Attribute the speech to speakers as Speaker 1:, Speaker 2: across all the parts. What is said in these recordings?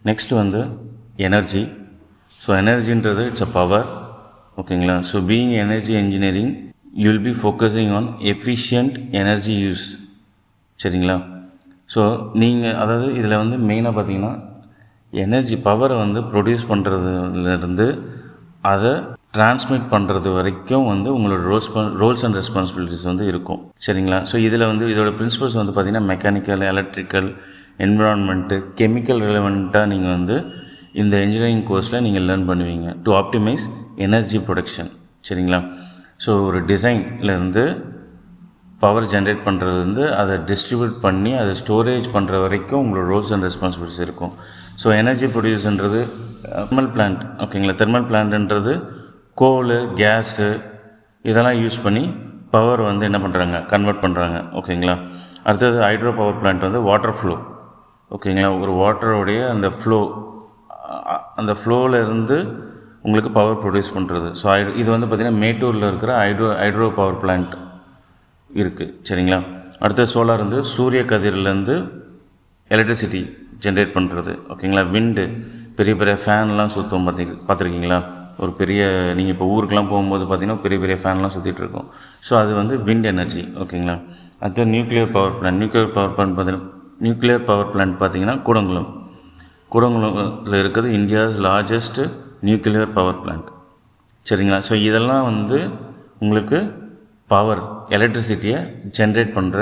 Speaker 1: Next வந்து energy. So எனர்ஜின்றது it's a power. ஓகேங்களா. So being energy engineering you will be focusing on efficient energy use. சரிங்களா. So நீங்கள் அதாவது இதில் வந்து மெயினாக பார்த்தீங்கன்னா எனர்ஜி பவரை வந்து ப்ரொடியூஸ் பண்ணுறதுலேருந்து அதை டிரான்ஸ்மிட் பண்ணுறது வரைக்கும் வந்து உங்களோட ரோல்ஸ் அண்ட் ரெஸ்பான்சிபிலிட்டிஸ் வந்து இருக்கும். சரிங்களா. ஸோ இதில் வந்து இதோட பிரின்சிபல்ஸ் வந்து பார்த்திங்கன்னா மெக்கானிக்கல், எலக்ட்ரிக்கல், என்விரான்மெண்ட்டு, கெமிக்கல் ரிலவெண்ட்டாக நீங்கள் வந்து இந்த இன்ஜினியரிங் கோர்ஸில் நீங்கள் லேர்ன் பண்ணுவீங்க டு ஆப்டிமைஸ் எனர்ஜி ப்ரொடக்ஷன். சரிங்களா. ஸோ ஒரு டிசைன்லேருந்து பவர் ஜென்ரேட் பண்ணுறதுலேருந்து அதை டிஸ்ட்ரிபியூட் பண்ணி அதை ஸ்டோரேஜ் பண்ணுற வரைக்கும் உங்களோட ரோல்ஸ் அண்ட் ரெஸ்பான்சிபிலிட்டிஸ் இருக்கும். ஸோ எனர்ஜி ப்ரொடியூஸ்ன்றது தெர்மல் பிளான்ட். ஓகேங்களா. தெர்மல் பிளான்ட்ன்றது கோலு, கேஸு இதெல்லாம் யூஸ் பண்ணி பவர் வந்து என்ன பண்ணுறாங்க, கன்வெர்ட் பண்ணுறாங்க. ஓகேங்களா. அடுத்தது ஹைட்ரோ பவர் பிளான்ட் வந்து வாட்டர் ஃப்ளோ. ஓகேங்களா. ஒரு வாட்டரோடைய அந்த ஃப்ளோவிலேருந்து உங்களுக்கு பவர் ப்ரொடியூஸ் பண்ணுறது. ஸோ இது வந்து பார்த்திங்கன்னா மேட்டூரில் இருக்கிற ஹைட்ரோ பவர் பிளான்ட் இருக்குது. சரிங்களா. அடுத்தது சோலார் வந்து சூரிய கதிரிலேருந்து எலக்ட்ரிசிட்டி ஜென்ரேட் பண்ணுறது. ஓகேங்களா. விண்டு, பெரிய பெரிய ஃபேன்லாம் சுற்றும் பார்த்துருக்கீங்களா. ஒரு பெரிய நீங்கள் இப்போ ஊருக்கெலாம் போகும்போது பார்த்திங்கன்னா பெரிய பெரிய ஃபேன்லாம் சுற்றிட்டு இருக்கும். ஸோ அது வந்து விண்ட் எனர்ஜி. ஓகேங்களா. அடுத்தது nuclear power plant. Nuclear power plant பார்த்திங்கன்னா கூடங்குளத்தில் இருக்கிறது India's largest nuclear power plant. சரிங்களா. ஸோ இதெல்லாம் வந்து உங்களுக்கு பவர் எலக்ட்ரிசிட்டியை ஜென்ரேட் பண்ணுற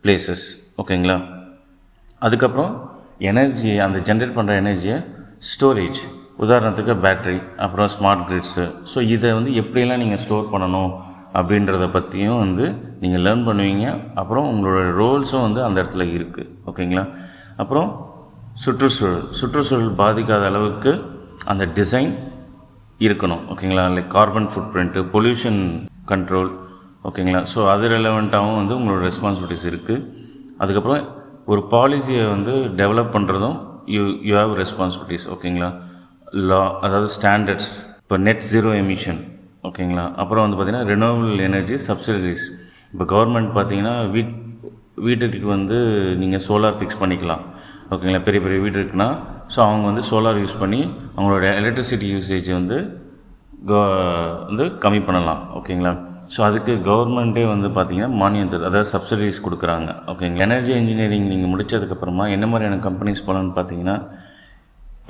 Speaker 1: பிளேசஸ். ஓகேங்களா. அதுக்கப்புறம் எனர்ஜி, அந்த ஜென்ரேட் பண்ணுற எனர்ஜியை ஸ்டோரேஜ், உதாரணத்துக்கு பேட்ரி, அப்புறம் ஸ்மார்ட் கிரிட்ஸு. ஸோ இதை வந்து எப்படியெல்லாம் நீங்கள் ஸ்டோர் பண்ணணும் அப்படின்றத பற்றியும் வந்து நீங்கள் லேர்ன் பண்ணுவீங்க. அப்புறம் உங்களோட ரோல்ஸும் வந்து அந்த இடத்துல இருக்குது. ஓகேங்களா. அப்புறம் சுற்றுச்சூழல் பாதிக்காத அளவுக்கு அந்த டிசைன் இருக்கணும். ஓகேங்களா. Like carbon food print, pollution control. ஓகேங்களா. ஸோ அது ரெலவெண்ட்டாகவும் வந்து உங்களோட ரெஸ்பான்சிபிலிட்டிஸ் இருக்குது. அதுக்கப்புறம் ஒரு பாலிசியை வந்து டெவலப் பண்ணுறதும் யூ ஹேவ் ரெஸ்பான்சிபிலிட்டிஸ். ஓகேங்களா. லா, அதாவது ஸ்டாண்டர்ட்ஸ், இப்போ நெட் ஜீரோ எமிஷன். ஓகேங்களா. அப்புறம் வந்து பார்த்திங்கன்னா ரெனியூவபிள் எனர்ஜி சப்சிடரிஸ். இப்போ கவர்மெண்ட் பார்த்திங்கன்னா வீட்டுக்கு வந்து நீங்கள் சோலார் ஃபிக்ஸ் பண்ணிக்கலாம். ஓகேங்களா. பெரிய பெரிய வீடு இருக்குன்னா ஸோ அவங்க வந்து சோலார் யூஸ் பண்ணி அவங்களோட எலக்ட்ரிசிட்டி யூசேஜ் வந்து கம்மி பண்ணலாம். ஓகேங்களா. ஸோ அதுக்கு கவர்மெண்ட்டே வந்து பார்த்திங்கன்னா மானியம் தருது, அதாவது சப்சிடிஸ் கொடுக்குறாங்க. ஓகேங்களா. எனர்ஜி இன்ஜினியரிங் நீங்கள் முடித்ததுக்கப்புறமா என்ன மாதிரியான கம்பெனிஸ் போகலான்னு பார்த்தீங்கன்னா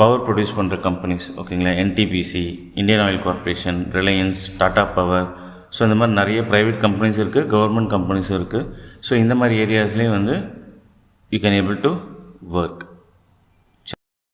Speaker 1: பவர் ப்ரொடியூஸ் பண்ணுற கம்பெனிஸ். ஓகேங்களா. NTPC, Indian oil corporation, Reliance, Tata power. So இந்த மாதிரி நிறைய ப்ரைவேட் கம்பெனிஸ் இருக்குது, கவர்மெண்ட் கம்பெனிஸும் இருக்குது. ஸோ இந்த மாதிரி ஏரியாஸ்லேயும் வந்து you can able to work.